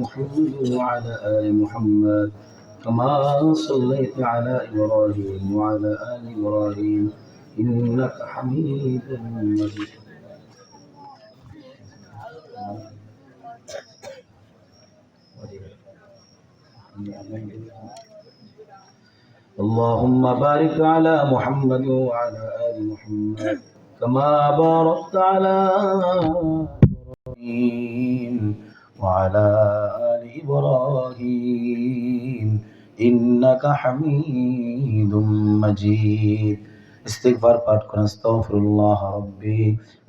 محمد وعلى آل محمد كما صليت على إبراهيم وعلى آل إبراهيم إنك حميد مجيد. اللهم بارك على محمد وعلى آل محمد كما باركت على إبراهيم وعلى آل إبراهيم إنك حميد مجيد. استغفار পাঠ করুন। আস্তাগফিরুল্লাহ রাব্বি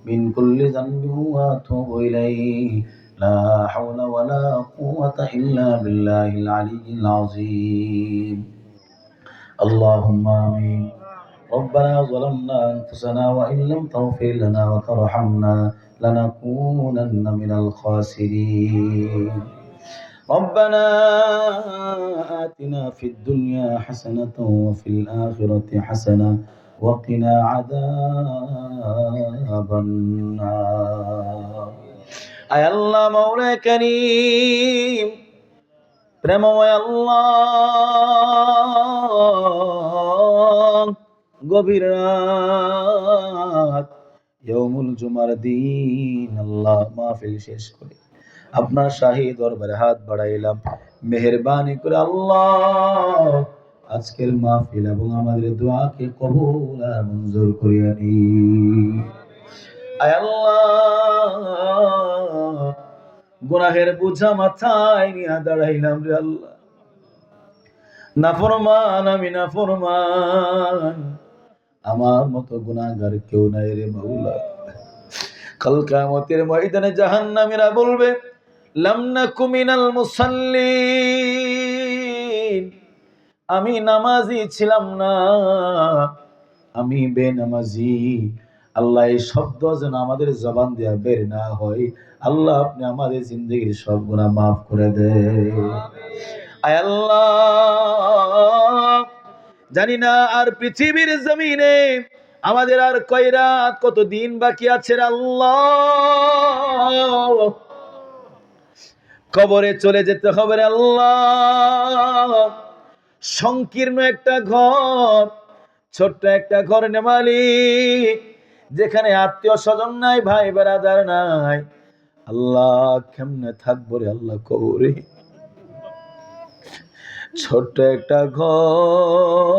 মিন কুল্লি যানবি ওয়া আতুবু ইলাইহি লা হাওলা ওয়ালা কুওয়াতা ইল্লা বিল্লাহিল আলিয়্যিল আযীম। اللهم آمين. ربنا ظلمنا أنفسنا وإن لم تغفر لنا وترحمنا لنكونن من الخاسرين. ربنا آتنا في الدنيا حسنة وفي الآخرة حسنة وقنا عذاب النار. أي الله مولا كريم প্রেমময় আল্লাহ, গভীর রাত ইয়াউমুল জুমার দিন আল্লাহ মাহফিল শেষ করে আপনার শাহী দরবারে হাত বাড়াইলাম। মেহেরবানি করে আল্লাহ আজকের মাহফিল এবং আমাদের দোয়াকে কবুল আর মঞ্জুর করিয়া নিন। আয় আল্লাহ, গুনাহের বোঝা মাথায় নিয়ে দাঁড়াইলাম রে আল্লাহ। নাফরমান আমি নাফরমান, আমার মতো গুনাহগার কেউ নাই রে মাওলা। কাল কিয়ামতের ময়দানে জাহান্নামীরা বলবে লাম নাকু মিনাল মুসাল্লিন, আমি নামাজি ছিলাম না, আমি বেনামাজি। আল্লাহ এই শব্দ যেন আমাদের জবান দিয়ে বের না হয়। আল্লাহ আপনি আমাদের জিন্দেগির সব গুনাহ মাফ করে দেন। আয় আল্লাহ, জানি না আর পৃথিবীর জমিনে আমাদের আর কয় রাত কত দিন বাকি আছে রে আল্লাহ। কবরে চলে যেতে হবে রে আল্লাহ। সংকীর্ণ একটা ঘর, ছোট্ট একটা ঘর নে মালিক, যেখানে আত্মীয় স্বজন নাই, ভাই বেরাদার নাই। আল্লাহ কেমনে থাকবো রে আল্লাহ কবরে? ছোট্ট একটা ঘর,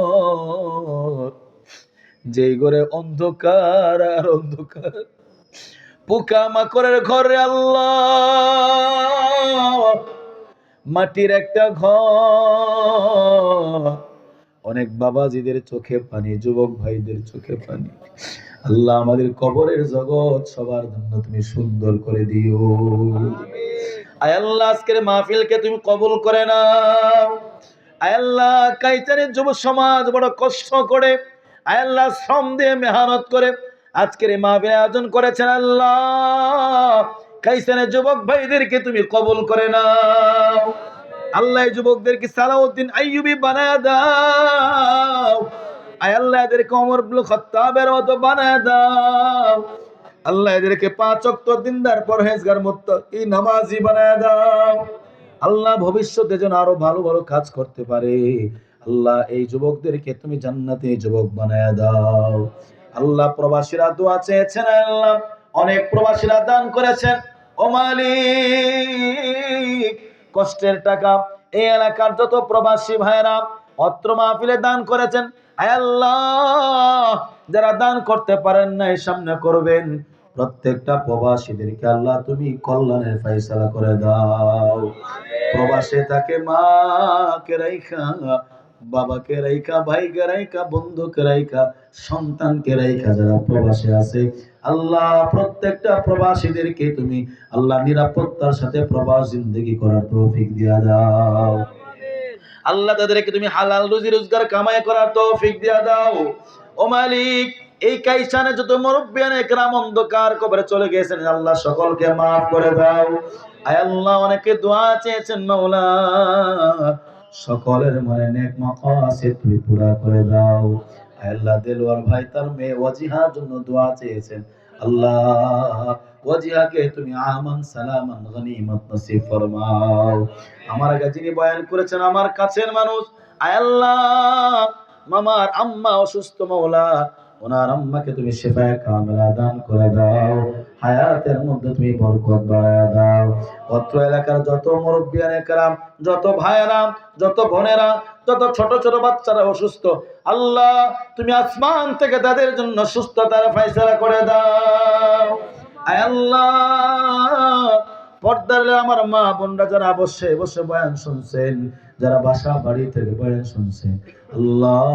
যেই ঘরে অন্ধকার আর অন্ধকার, পোকা মাকড়ের ঘর রে আল্লাহ। মাটির একটা ঘর, অনেক বাবাজিদের চোখে পানি, যুবক ভাইদের চোখে পানি। আল্লাহ আমাদের কবরের জগৎ সবার জন্য তুমি সুন্দর করে দিও। আয় আল্লাহ আজকের মাহফিলকে তুমি কবুল করে নাও। আয় আল্লাহ কাইতারের যুব সমাজ বড় কষ্ট করে, আয় আল্লাহ শ্রম দিয়ে মেহনত করে আজকের এই মাহফিল আয়োজন করেছেন। আল্লাহ কাইসানের যুবক ভাইদেরকে তুমি কবুল করে নাও। আল্লাহ যুবকদেরকে সালাউদ্দিন আইয়ুবী বানায় দাও। আয় আল্লাহ এদেরকে ওমর ইবনে খাত্তাবের মতো বানায় দাও। আল্লাহ এদেরকে 5 ওয়াক্ত দিনদার পরহেজগার মুত্তাকি নামাজি বানায় দাও। আল্লাহ ভবিষ্যতে যেন আরো ভালো ভালো কাজ করতে পারে। আল্লাহ এই যুবকদেরকে তুমি জান্নাতি যুবক বানায় দাও। আল্লাহ প্রবাসীরা দোয়া চেয়েছেন, আল্লাহ অনেক প্রবাসীরা দান করেছেন। ও মালিক, কষ্টের টাকা এই এলাকার যত প্রবাসী ভাইরা অত্র মাহফিলে দান করেছেন, আয় আল্লাহ যারা দান করতে পারেন না সামনে করবেন। প্রত্যেকটা প্রবাসীদেরকে আল্লাহ তুমি কল্যাণের ফয়সালা করে দাও। প্রবাসে থাকে মাকে রাইখা, বাবাকে রাইখা, ভাইকে রাইখা, বন্ধুকে রাইখা, সন্তানকে রাইখা যারা প্রবাসে আছে, আল্লাহ প্রত্যেকটা প্রবাসীদেরকে তুমি আল্লাহ নিরাপত্তার সাথে প্রবাস জিন্দেগি করার তৌফিক দিয়া দাও। আল্লাহ তাদেরকে তুমি হালাল রুজি রোজগার কামাই করার তৌফিক দিয়া দাও। ও মালিক, এই কাইসানে যত মুরব্বিয়ান একরাম অন্ধকার কবরে চলে গেছেন, আল্লাহ সকলকে মাফ করে দাও। আয় আল্লাহ অনেকে দোয়া চেয়েছেন মাওলা, সকলের মনে নেক মাকাসিদ তুমি পুরা করে দাও। আয় আল্লাহ দেলোয়ার ভাই তার মেয়ে ওয়াজিহার জন্য দোয়া চেয়েছেন, আল্লাহ ওয়াজিহাকে তুমি আমান সালামান গনিমত নসিব ফরমাও। আমার আগে যিনি বয়ান করেছেন আমার কাছের মানুষ, আয় আল্লাহ মামার আম্মা অসুস্থ মাওলা, ওনার আম্মাকে তুমি শিফায়ে কামিলা দান করে দাও, হায়াতের মধ্যে তুমি বরকত বাড়ায় দাও। অত্র এলাকার যত মুরব্বিয়ানে কেরাম, যত ভাইয়েরা, যত বোনেরা, যত ছোট ছোট বাচ্চারা অসুস্থ, আল্লাহ তুমি আসমান থেকে তাদের জন্য সুস্থতার ফয়সালা করে দাও। আয় আল্লাহ পর্দার আমার মা বোনরা যারা বসে বসে বয়ান শুনছেন, যারা বাসা বাড়ি থেকে বয়ান শুনছেন, আল্লাহ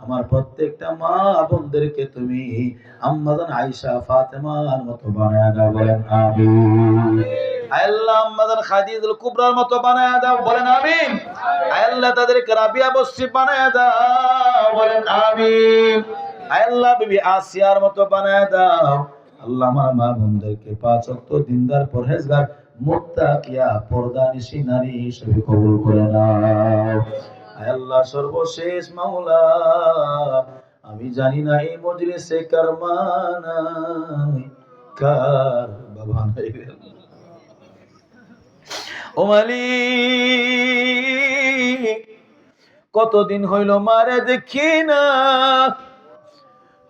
আমার প্রত্যেকটা মা বোনদেরকে তুমি আম্মাজান আয়েশা ফাতেমার মতো বানায় দাও, বলেন আমিন। আয় আল্লাহ আম্মাজান খাদিজাতুল কুবরার মতো বানায় দাও, বলেন আমিন। আয় আল্লাহ তাদেরকে রাবিয়া বসরি বানায় দাও, বলেন আমিন। আয় আল্লাহ বিবি আসিয়ার মতো বানায় দাও। আল্লাহ আমার মা বোনদেরকে 5 ওয়াক্ত দিনদার পরহেজগার মুত্তাকিয়া পর্দানিশী নারী হিসেবে কবুল করে নাও। আয় আল্লাহ সর্বশেষ মাওলা আমি জানি না এই মজলিসে কার মা নাই, কার বাবা নাই, ও মালিক কতদিন হইল মারে দেখি না,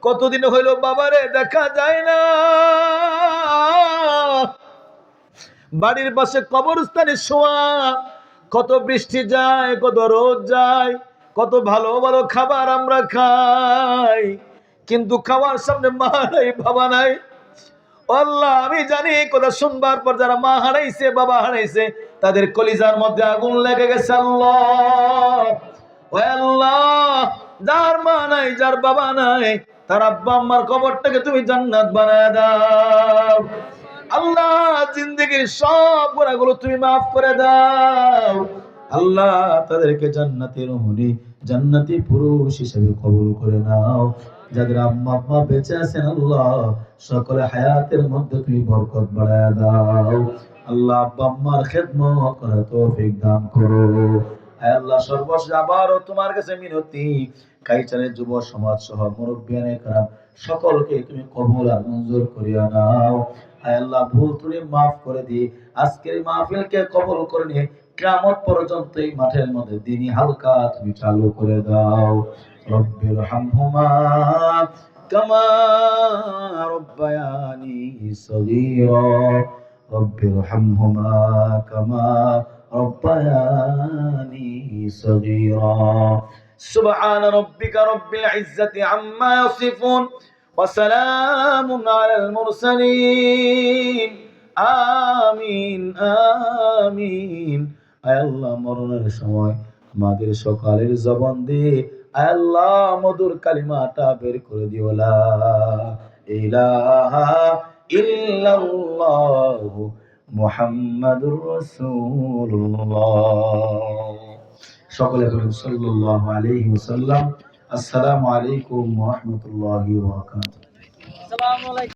কতদিন হইল বাবারে দেখা যায় না। বাড়ির পাশে কবরস্থানে শোয়া, কত বৃষ্টি যায়, কত রোদ যায়, কত ভালো ভালো খাবার আমরা খাই, কিন্তু খাওয়ার সামনে মা নাই, বাবা নাই। আল্লাহ আমি জানি কথা শুনবার পর যারা মা হারাইছে, বাবা হারাইছে, তাদের কলিজার মধ্যে আগুন লেগে গেছে। আল্লাহ ও আল্লাহ যার মা নাই, যার বাবা নাই, তার আব্বা আম্মার কবরটাকে তুমি জান্নাত বানায় দাও। আল্লাহ জিন্দেগীর সব গুনাহগুলো তুমি মাফ করে দাও। আল্লাহ তাদেরকে জান্নাতের রমণী, জান্নাতি পুরুষ হিসেবে কবুল করে নাও। যাদের আম্মা আব্বা বেঁচে আছেন আল্লাহ সকলে হায়াতের মধ্যে তুমি বরকত বাড়ায় দাও। আল্লাহ আব্বা আম্মার খেদমত করার তৌফিক দান করো। আয় আল্লাহ সর্বশেষ আবারও তোমার কাছে মিনতি, কাইচারের যুব সমাজ সহ মুরব্বিয়ানে کرام সকলকে তুমি কবুল আর মঞ্জুর করিয়া নাও। আয় আল্লাহ ভুল ত্রুটি মাফ করে দি, আজকের মাহফিলকে কবুল করে নিয়ে কিয়ামত পর্যন্ত এই মাঠের মধ্যে দ্বীনি হালকা তুমি চালু করে দাও। রব্বির হামহুমা কামা রব্বায়ানি সগীরা, রব্বির হামহুমা কামা রব্বায়ানি সগীরা। সুবহান রাব্বিকা রব্বিল ইজ্জাতি আম্মা ইয়াসিফুন ওয়া সালামুন আলাল মুরসালিন। আমিন আমিন। আয় আল্লাহ মরণের সময় আমাদের সকালের জবান দিয়ে আয় আল্লাহ মধুর কালিমাটা বের করে দিও, লা ইলাহা ইল্লাল্লাহ মুহাম্মাদুর রাসূলুল্লাহ। সকলে বলুন সাল্লাল্লাহু আলাইহি ওয়াসাল্লাম। আসসালামু আলাইকুম ওয়া রাহমাতুল্লাহি ওয়া বারাকাতুহু।